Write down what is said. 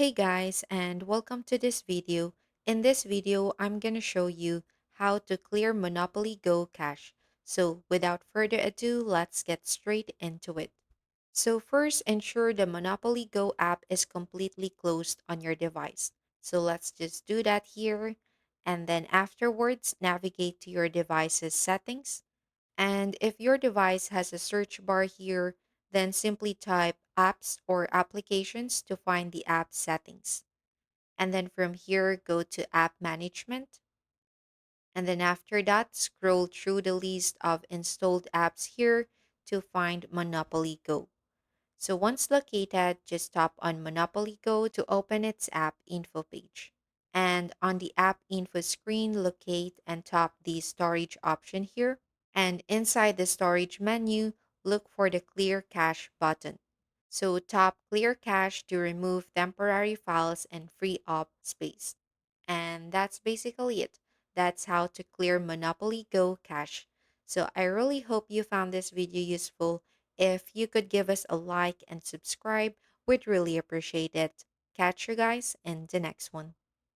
Hey guys, and welcome to this video. In this video, I'm going to show you how to clear Monopoly Go cache. So without further ado, let's get straight into it. So first, ensure the Monopoly Go app is completely closed on your device. So let's just do that here. And then afterwards, navigate to your device's settings. And if your device has a search bar here, then simply type apps or applications to find the app settings. And then from here, go to app management. And then after that, scroll through the list of installed apps here to find Monopoly Go. So once located, just tap on Monopoly Go to open its app info page. And on the app info screen, locate and tap the storage option here. And inside the storage menu, look for the Clear Cache button. So tap Clear Cache to remove temporary files and free up space. And that's basically it. That's how to clear Monopoly Go cache. So I really hope you found this video useful. If you could give us a like and subscribe, we'd really appreciate it. Catch you guys in the next one.